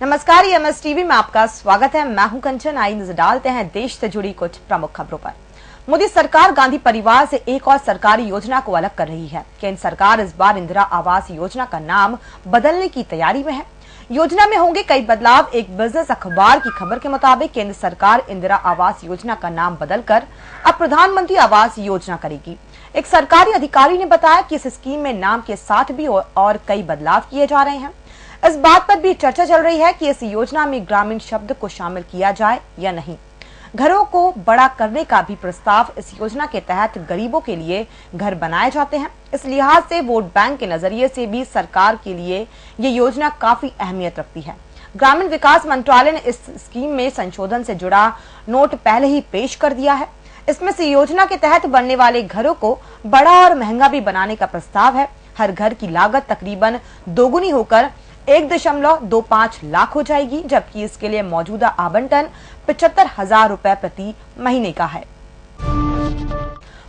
नमस्कार, MS TV में आपका स्वागत है। मैं हूं कंचन। आई नजर डालते हैं देश से जुड़ी कुछ प्रमुख खबरों पर। मोदी सरकार गांधी परिवार से एक और सरकारी योजना को अलग कर रही है। केंद्र सरकार इस बार इंदिरा आवास योजना का नाम बदलने की तैयारी में है। योजना में होंगे कई बदलाव। एक बिजनेस अखबार की खबर के मुताबिक केंद्र सरकार इंदिरा आवास योजना का नाम बदलकर अब प्रधानमंत्री आवास योजना करेगी। एक सरकारी अधिकारी ने बताया कि इस स्कीम में नाम के साथ भी और कई बदलाव किए जा रहे हैं। इस बात पर भी चर्चा चल रही है कि इस योजना में ग्रामीण शब्द को शामिल किया जाए या नहीं। घरों को बड़ा करने का भी प्रस्ताव। इस योजना के तहत गरीबों के लिए घर बनाए जाते हैं। इस लिहाज से वोट बैंक के नजरिए से भी सरकार के लिए ये योजना काफी अहमियत रखती है। ग्रामीण विकास मंत्रालय ने इस स्कीम में संशोधन से जुड़ा नोट पहले ही पेश कर दिया है। इसमें से योजना के तहत बनने वाले घरों को बड़ा और महंगा भी बनाने का प्रस्ताव है। हर घर की लागत तकरीबन दोगुनी होकर 1.25 लाख हो जाएगी, जबकि इसके लिए मौजूदा आवंटन 75,000 रुपए प्रति महीने का है।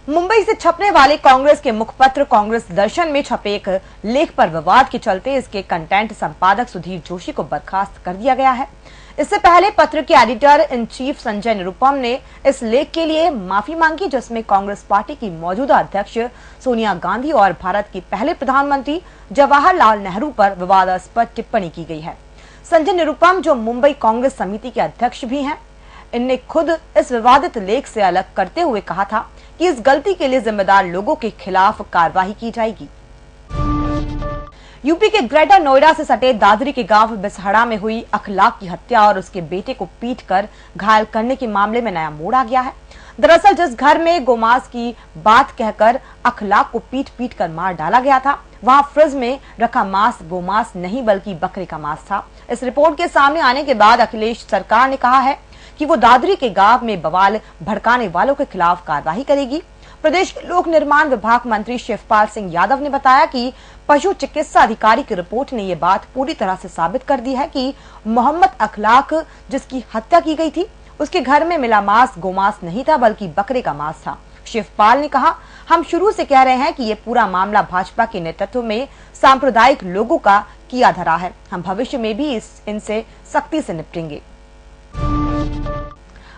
मुंबई से छपने वाले कांग्रेस के मुखपत्र कांग्रेस दर्शन में छपे एक लेख पर विवाद के चलते इसके कंटेंट संपादक सुधीर जोशी को बर्खास्त कर दिया गया है। इससे पहले पत्र के editor in chief Sanjay Nirupam ने इस लेख के लिए माफी मांगी, जिसमें कांग्रेस पार्टी की मौजूदा अध्यक्ष सोनिया गांधी और भारत के पहले प्रधानमंत्री जवाहरलाल नेहरू पर विवादास्पद टिप्पणी की गई है। संजय निरुपम, जो मुंबई कांग्रेस समिति के अध्यक्ष भी हैं, इनने खुद इस विवादित लेख से अलग करते हुए कहा था कि इस गलती के लिए जिम्मेदार लोगों के खिलाफ कार्रवाई की जाएगी। यूपी के ग्रेटर नोएडा से सटे दादरी के गांव बिसहड़ा में हुई अखलाक की हत्या और उसके बेटे को पीटकर घायल करने के मामले में नया मोड़ आ गया है। दरअसल जिस घर में गोमांस की बात कहकर अखलाक को पीट कर मार डाला गया था, वहां फ्रिज में रखा मांस गोमांस नहीं बल्कि बकरे का मांस था। इस रिपोर्ट के सामने आने के बाद अखिलेश सरकार ने कहा है कि वो दादरी के गांव में बवाल भड़काने वालों के खिलाफ कार्रवाई करेगी। प्रदेश के लोक निर्माण विभाग मंत्री शिवपाल सिंह यादव ने बताया कि पशु चिकित्सा अधिकारी की रिपोर्ट ने ये बात पूरी तरह से साबित कर दी है कि मोहम्मद अखलाक, जिसकी हत्या की गई थी, उसके घर में मिला मांस गोमांस नहीं था बल्कि बकरे का मांस था। शिवपाल ने कहा, हम शुरू से कह रहे हैं कि ये पूरा मामला भाजपा के नेतृत्व में सांप्रदायिक लोगों का किया धरा है। हम भविष्य में भी इनसे सख्ती से निपटेंगे।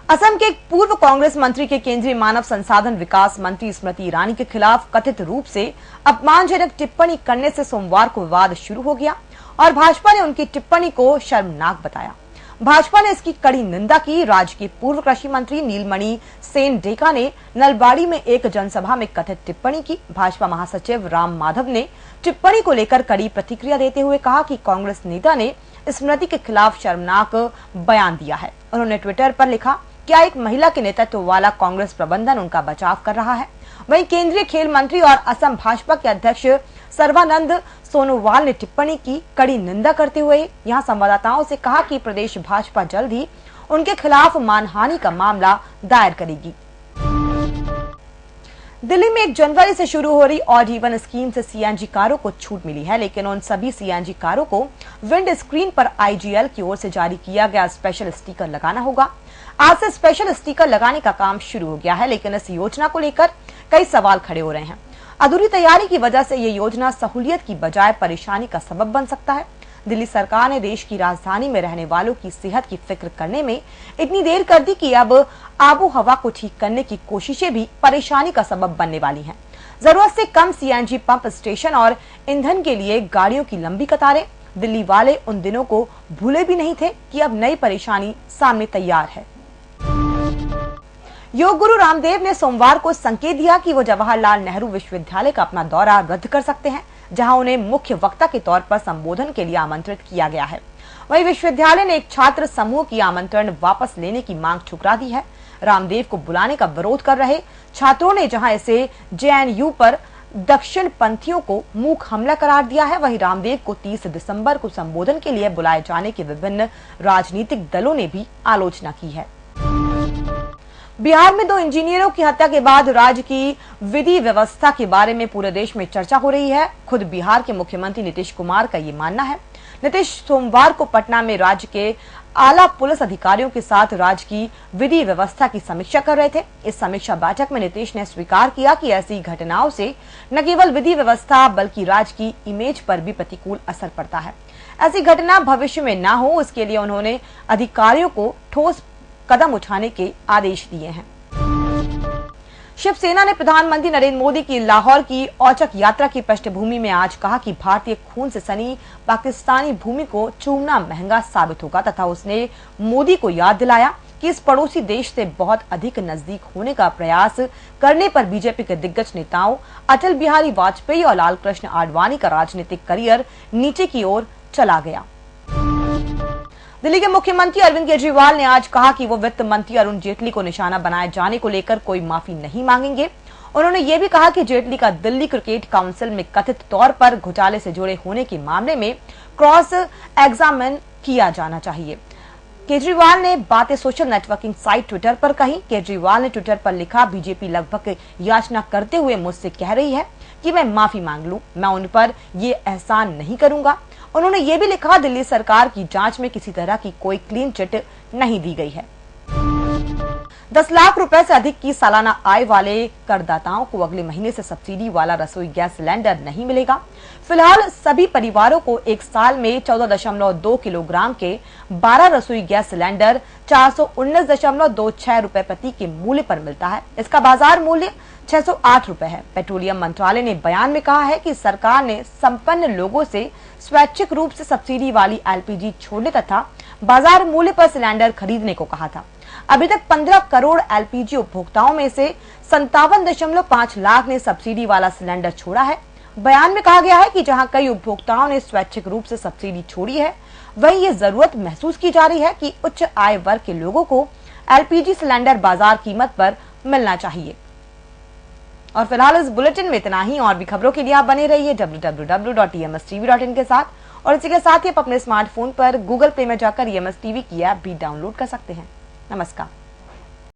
असम के एक पूर्व कांग्रेस मंत्री के केंद्रीय मानव संसाधन विकास मंत्री स्मृति ईरानी के खिलाफ कथित रूप से अपमानजनक टिप्पणी करने से सोमवार को विवाद शुरू हो गया और भाजपा ने उनकी टिप्पणी को शर्मनाक बताया। भाजपा ने इसकी कड़ी निंदा की। राज्य के पूर्व कृषि मंत्री नीलमणि सेन डेका ने नलबाड़ी में एक जनसभा में कथित टिप्पणी की। भाजपा महासचिव राम माधव ने टिप्पणी को लेकर कड़ी प्रतिक्रिया देते हुए कहा कि कांग्रेस नेता ने स्मृति के खिलाफ शर्मनाक बयान दिया है। उन्होंने ट्विटर पर लिखा, क्या एक महिला के नेतृत्व वाला कांग्रेस प्रबंधन उनका बचाव कर रहा है? वहीं केंद्रीय खेल मंत्री और असम भाजपा के अध्यक्ष सर्बानंद सोनोवाल ने टिप्पणी की कड़ी निंदा करते हुए यहां संवाददाताओं से कहा कि प्रदेश भाजपा जल्द ही उनके खिलाफ मानहानि का मामला दायर करेगी। दिल्ली में 1 जनवरी से शुरू हो रही ऑड इवन स्कीम से सीएनजी कारों को छूट मिली है, लेकिन उन सभी सीएनजी कारों को विंड स्क्रीन पर आईजीएल की ओर से जारी किया गया स्पेशल स्टिकर लगाना होगा। आज से स्पेशल स्टिकर लगाने का काम शुरू हो गया है, लेकिन इस योजना को लेकर कई सवाल खड़े हो रहे हैं। अधूरी तैयारी की वजह से ये योजना सहूलियत की बजाय परेशानी का सबब बन सकता है। दिल्ली सरकार ने देश की राजधानी में रहने वालों की सेहत की फिक्र करने में इतनी देर कर दी कि अब आबो हवा को ठीक करने की कोशिशें भी परेशानी का सबब बनने वाली हैं। जरूरत से कम सीएनजी पंप स्टेशन और ईंधन के लिए गाड़ियों की लंबी कतारें। दिल्ली वाले उन दिनों को भूले भी नहीं थे कि अब नई परेशानी सामने तैयार है। योग गुरु रामदेव ने सोमवार को संकेत दिया कि वो जवाहरलाल नेहरू विश्वविद्यालय का अपना दौरा रद्द कर सकते हैं, जहां उन्हें मुख्य वक्ता के तौर पर संबोधन के लिए आमंत्रित किया गया है। वहीं विश्वविद्यालय ने एक छात्र समूह की आमंत्रण वापस लेने की मांग ठुकरा दी है। रामदेव को बुलाने का विरोध कर रहे छात्रों ने जहां इसे जेएनयू पर दक्षिण पंथियों को मूक हमला करार दिया है, वहीं रामदेव को 30 दिसंबर को संबोधन के लिए बुलाए जाने की विभिन्न राजनीतिक दलों ने भी आलोचना की है। बिहार में 2 इंजीनियरों की हत्या के बाद राज्य की विधि व्यवस्था के बारे में पूरे देश में चर्चा हो रही है। खुद बिहार के मुख्यमंत्री नीतीश कुमार का ये मानना है। नीतीश सोमवार को पटना में राज्य के आला पुलिस अधिकारियों के साथ राज्य की विधि व्यवस्था की समीक्षा कर रहे थे। इस समीक्षा बैठक में नीतीश ने स्वीकार किया कि ऐसी घटनाओं से न केवल विधि व्यवस्था बल्कि राज्य की इमेज पर भी प्रतिकूल असर पड़ता है। ऐसी घटना भविष्य में ना हो, उसके लिए उन्होंने अधिकारियों को ठोस कदम उठाने के आदेश दिए हैं। शिवसेना ने प्रधानमंत्री नरेंद्र मोदी की लाहौर की औचक यात्रा की पृष्ठभूमि में आज कहा कि भारतीय खून से सनी पाकिस्तानी भूमि को चूमना महंगा साबित होगा तथा उसने मोदी को याद दिलाया कि इस पड़ोसी देश से बहुत अधिक नजदीक होने का प्रयास करने पर बीजेपी के दिग्गज नेताओं अटल बिहारी वाजपेयी और लाल कृष्ण आडवाणी का राजनीतिक करियर नीचे की ओर चला गया। दिल्ली के मुख्यमंत्री अरविंद केजरीवाल ने आज कहा कि वो वित्त मंत्री अरुण जेटली को निशाना बनाए जाने को लेकर कोई माफी नहीं मांगेंगे। उन्होंने ये भी कहा कि जेटली का दिल्ली क्रिकेट काउंसिल में कथित तौर पर घोटाले से जुड़े होने के मामले में क्रॉस एग्जामिन किया जाना चाहिए। केजरीवाल ने बातें सोशल नेटवर्किंग साइट ट्विटर पर कही। केजरीवाल ने ट्विटर पर लिखा, बीजेपी लगभग याचना करते हुए मुझसे कह रही है कि मैं माफी मांग लूं, मैं उन पर ये एहसान नहीं करूंगा। उन्होंने ये भी लिखा, दिल्ली सरकार की जांच में किसी तरह की कोई क्लीन चिट नहीं दी गई है। 10 लाख रुपए से अधिक की सालाना आय वाले करदाताओं को अगले महीने से सब्सिडी वाला रसोई गैस सिलेंडर नहीं मिलेगा। फिलहाल सभी परिवारों को एक साल में 14.2 किलोग्राम के 12 रसोई गैस सिलेंडर 419.26 रुपए प्रति के मूल्य पर मिलता है। इसका बाजार मूल्य 608 रुपए है। पेट्रोलियम मंत्रालय ने बयान में कहा है कि सरकार ने संपन्न लोगों से स्वैच्छिक रूप से सब्सिडी वाली एलपीजी छोड़ने तथा बाजार मूल्य पर सिलेंडर खरीदने को कहा था। अभी तक 15 करोड़ एलपीजी उपभोक्ताओं में से 57.5 लाख ने सब्सिडी वाला सिलेंडर छोड़ा है। बयान में कहा गया है कि जहां कई उपभोक्ताओं ने स्वैच्छिक रूप से सब्सिडी छोड़ी है, वहीं ये जरूरत महसूस की जा रही है कि उच्च आय वर्ग के लोगों को एलपीजी सिलेंडर बाजार कीमत पर मिलना चाहिए। और फिलहाल इस बुलेटिन में इतना ही। और भी खबरों के लिए आप बने रहिए www.emstv.in के साथ। और इसी के साथ ही आप अपने स्मार्टफोन पर गूगल प्ले में जाकर EMS टीवी की ऐप भी डाउनलोड कर सकते हैं। नमस्कार।